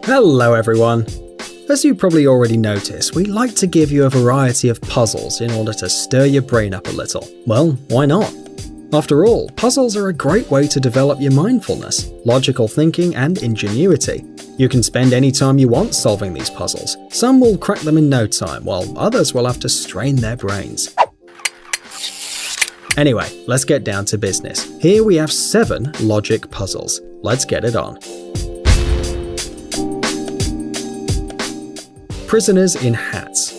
Hello everyone! As you probably already noticed, we like to give you a variety of puzzles in order to stir your brain up a little. Well, why not? After all, puzzles are a great way to develop your mindfulness, logical thinking, and ingenuity. You can spend any time you want solving these puzzles. Some will crack them in no time, while others will have to strain their brains. Anyway, let's get down to business. Here we have 7 logic puzzles. Let's get it on. Prisoners in hats.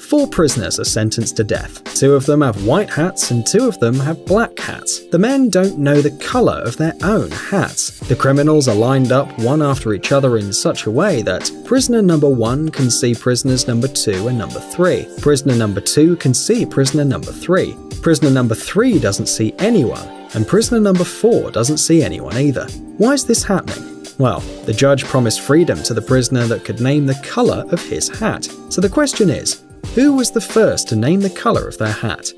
4 prisoners are sentenced to death. 2 of them have white hats and 2 of them have black hats. The men don't know the colour of their own hats. The criminals are lined up one after each other in such a way that prisoner number 1 can see prisoners number 2 and number 3. Prisoner number 2 can see prisoner number 3. Prisoner number 3 doesn't see anyone, and prisoner number 4 doesn't see anyone either. Why is this happening? Well, the judge promised freedom to the prisoner that could name the colour of his hat. So the question is, who was the first to name the colour of their hat?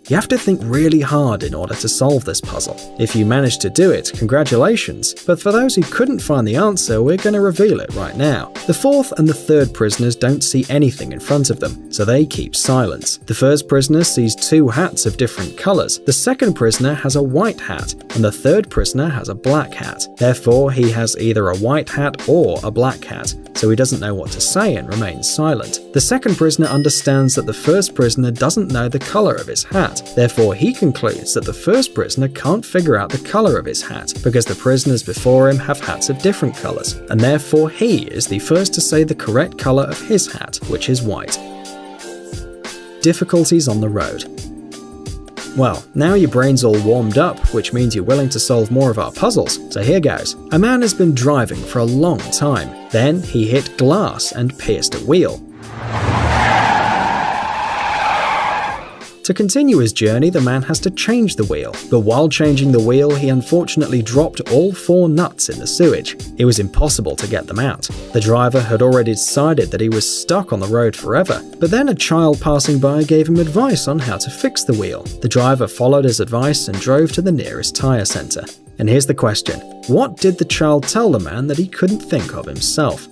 You have to think really hard in order to solve this puzzle. If you manage to do it, congratulations, but for those who couldn't find the answer, we're going to reveal it right now. The 4th and the 3rd prisoners don't see anything in front of them, so they keep silence. The 1st prisoner sees 2 hats of different colours, the 2nd prisoner has a white hat, and the 3rd prisoner has a black hat. Therefore, he has either a white hat or a black hat, so he doesn't know what to say and remains silent. The 2nd prisoner understands that the 1st prisoner doesn't know the colour of his hat. Therefore, he concludes that the 1st prisoner can't figure out the colour of his hat because the prisoners before him have hats of different colours, and therefore he is the first to say the correct colour of his hat, which is white. Difficulties on the road. Well, now your brain's all warmed up, which means you're willing to solve more of our puzzles, so here goes. A man has been driving for a long time. Then he hit glass and pierced a wheel. To continue his journey, the man has to change the wheel, but while changing the wheel, he unfortunately dropped all 4 nuts in the sewage. It was impossible to get them out. The driver had already decided that he was stuck on the road forever, but then a child passing by gave him advice on how to fix the wheel. The driver followed his advice and drove to the nearest tyre centre. And here's the question: what did the child tell the man that he couldn't think of himself?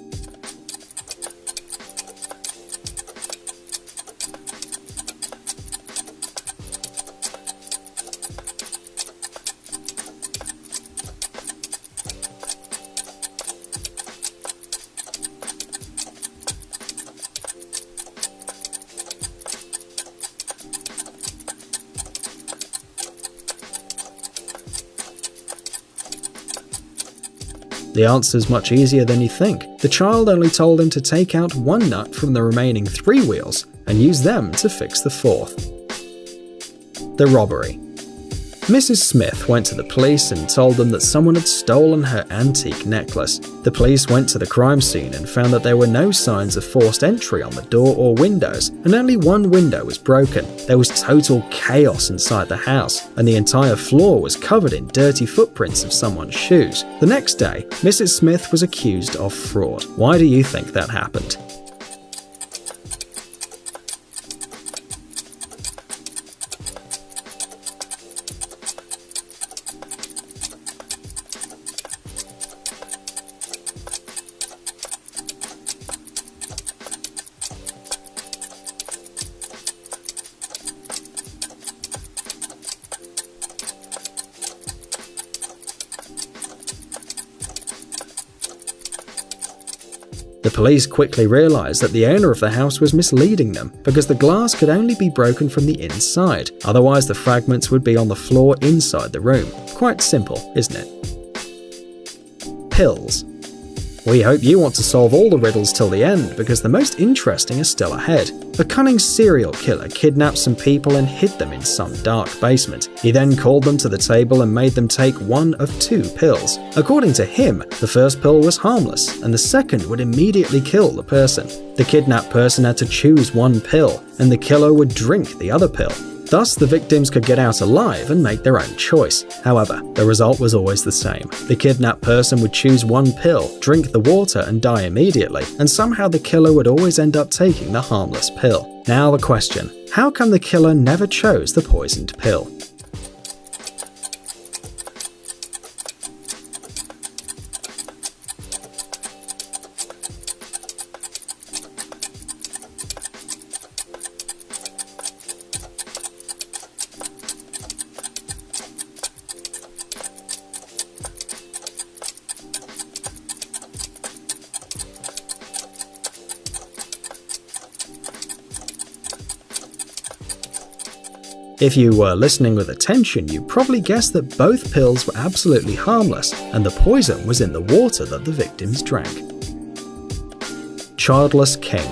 The answer's much easier than you think. The child only told him to take out 1 nut from the remaining 3 wheels and use them to fix the 4th. The robbery. Mrs. Smith went to the police and told them that someone had stolen her antique necklace. The police went to the crime scene and found that there were no signs of forced entry on the door or windows, and only 1 window was broken. There was total chaos inside the house, and the entire floor was covered in dirty footprints of someone's shoes. The next day, Mrs. Smith was accused of fraud. Why do you think that happened? The police quickly realised that the owner of the house was misleading them because the glass could only be broken from the inside, otherwise the fragments would be on the floor inside the room. Quite simple, isn't it? Pills. We hope you want to solve all the riddles till the end, because the most interesting is still ahead. A cunning serial killer kidnapped some people and hid them in some dark basement. He then called them to the table and made them take one of two pills. According to him, the first pill was harmless, and the second would immediately kill the person. The kidnapped person had to choose one pill, and the killer would drink the other pill. Thus, the victims could get out alive and make their own choice. However, the result was always the same. The kidnapped person would choose one pill, drink the water, and die immediately, and somehow the killer would always end up taking the harmless pill. Now the question: how come the killer never chose the poisoned pill? If you were listening with attention, you probably guessed that both pills were absolutely harmless, and the poison was in the water that the victims drank. Childless King.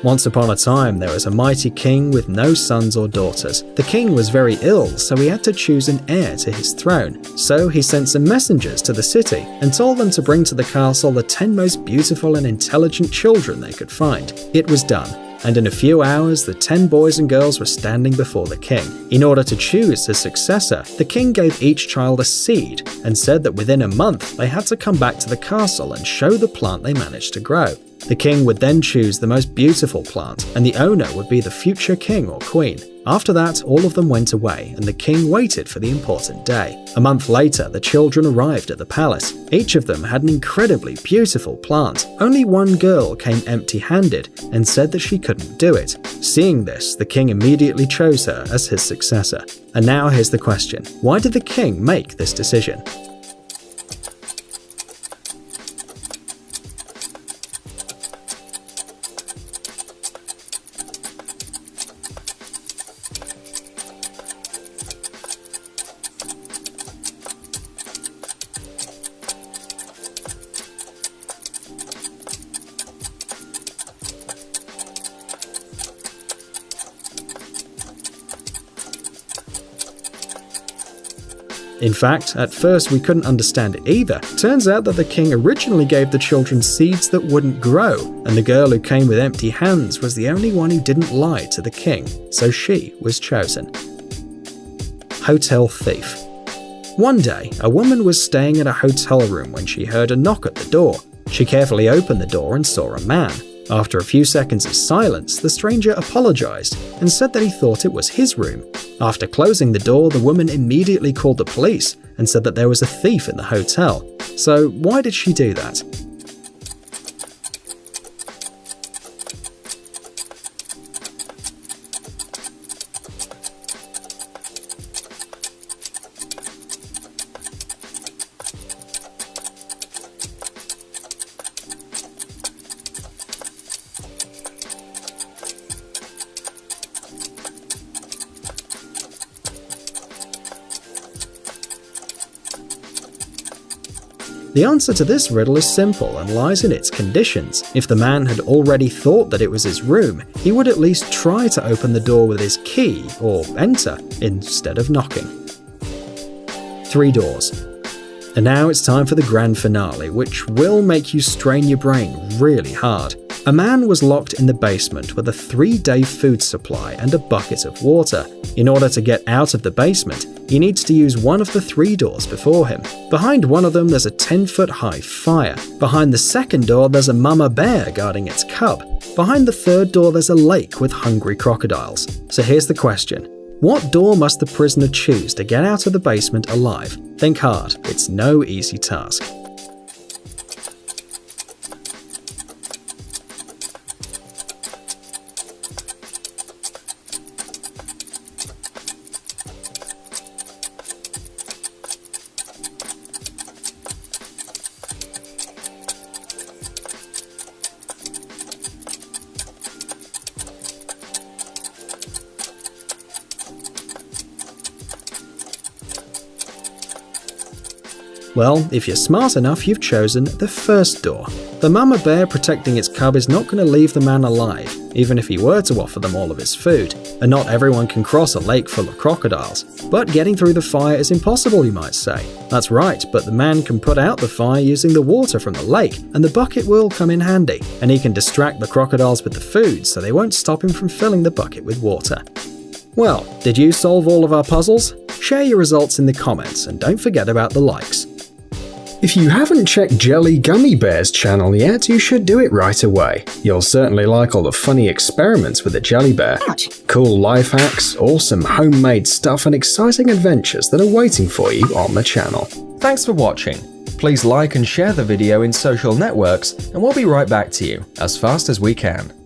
Once upon a time, there was a mighty king with no sons or daughters. The king was very ill, so he had to choose an heir to his throne. So he sent some messengers to the city and told them to bring to the castle the 10 most beautiful and intelligent children they could find. It was done, and in a few hours the 10 boys and girls were standing before the king. In order to choose his successor, the king gave each child a seed and said that within a month they had to come back to the castle and show the plant they managed to grow. The king would then choose the most beautiful plant, and the owner would be the future king or queen. After that, all of them went away, and the king waited for the important day. A month later, the children arrived at the palace. Each of them had an incredibly beautiful plant. Only one girl came empty-handed and said that she couldn't do it. Seeing this, the king immediately chose her as his successor. And now here's the question: why did the king make this decision? In fact, at first we couldn't understand it either. Turns out that the king originally gave the children seeds that wouldn't grow, and the girl who came with empty hands was the only one who didn't lie to the king, so she was chosen. Hotel Thief. One day, a woman was staying in a hotel room when she heard a knock at the door. She carefully opened the door and saw a man. After a few seconds of silence, the stranger apologized and said that he thought it was his room. After closing the door, the woman immediately called the police and said that there was a thief in the hotel. So why did she do that? The answer to this riddle is simple and lies in its conditions. If the man had already thought that it was his room, he would at least try to open the door with his key or enter instead of knocking. 3 doors. And now it's time for the grand finale, which will make you strain your brain really hard. A man was locked in the basement with a 3-day food supply and a bucket of water. In order to get out of the basement, he needs to use one of the 3 doors before him. Behind one of them there's a 10-foot-high fire. Behind the second door there's a mama bear guarding its cub. Behind the third door there's a lake with hungry crocodiles. So here's the question: what door must the prisoner choose to get out of the basement alive? Think hard, it's no easy task. Well, if you're smart enough, you've chosen the first door. The mama bear protecting its cub is not going to leave the man alive, even if he were to offer them all of his food. And not everyone can cross a lake full of crocodiles. But getting through the fire is impossible, you might say. That's right, but the man can put out the fire using the water from the lake, and the bucket will come in handy. And he can distract the crocodiles with the food so they won't stop him from filling the bucket with water. Well, did you solve all of our puzzles? Share your results in the comments and don't forget about the likes. If you haven't checked Jelly Gummy Bear's channel yet, you should do it right away. You'll certainly like all the funny experiments with the jelly bear, cool life hacks, awesome homemade stuff, and exciting adventures that are waiting for you on the channel. Thanks for watching. Please like and share the video in social networks, and we'll be right back to you as fast as we can.